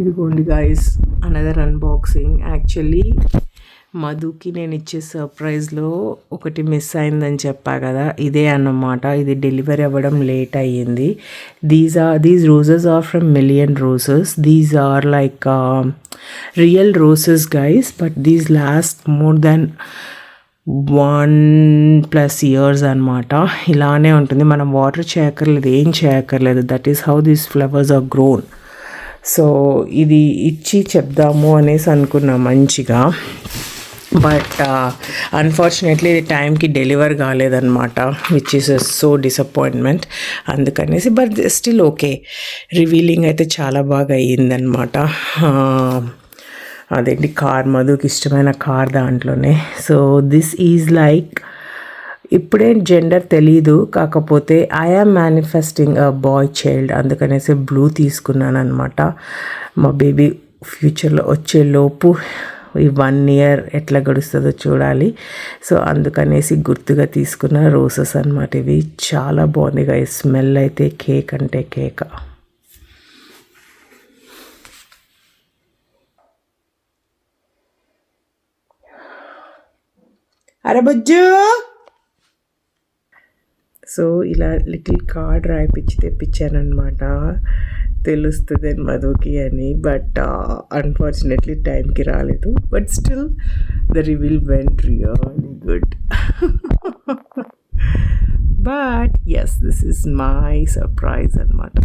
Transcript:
ఇదిగోండి guys, another unboxing. Actually మధుకి నేను ఇచ్చే సర్ప్రైజ్లో ఒకటి మిస్ అయిందని చెప్పా కదా, ఇదే అన్నమాట. ఇది డెలివరీ అవ్వడం లేట్ అయ్యింది. These roses are from Million Roses. These are like real roses guys, but these last more than 1+ years అనమాట. ఇలానే ఉంటుంది, మనం వాటర్ చేయక్కర్లేదు, ఏం చేయక్కర్లేదు. That is how these flowers are grown. So ఇది ఇచ్చి చెప్దాము అనేసి అనుకున్నా మంచిగా, బట్ అన్ఫార్చునేట్లీ ఇది టైంకి డెలివర్ కాలేదన్నమాట, విచ్ ఈస్ సో డిసప్పాయింట్మెంట్. అందుకనేసి బట్ స్టిల్ ఓకే, రివీలింగ్ అయితే చాలా బాగా అయ్యిందనమాట. అదేంటి కార్, మధుకి ఇష్టమైన కార్ దాంట్లోనే. సో దిస్ ఈజ్ లైక్, ఇప్పుడే జెండర్ తెలీదు, కాకపోతే ఐఆమ్ మేనిఫెస్టింగ్ అ బాయ్ చైల్డ్. అందుకనేసి బ్లూ తీసుకున్నాను అనమాట. మా బేబీ ఫ్యూచర్లో వచ్చేలోపు ఈ 1 year ఎట్లా గడుస్తుందో చూడాలి. సో అందుకనేసి గుర్తుగా తీసుకున్న రోసెస్ అనమాట. ఇవి చాలా బాగుంది, స్మెల్ అయితే కేక్ అంటే కేక. అరే బుజ్జు. సో ఇలా లిటిల్ కార్డ్ రాయిపించి తెప్పించానమాట, తెలుస్తుంది మధుకి అని. బట్ అన్ఫార్చునేట్లీ టైంకి రాలేదు. But still the reveal went really good. But yes, this is my surprise అనమాట.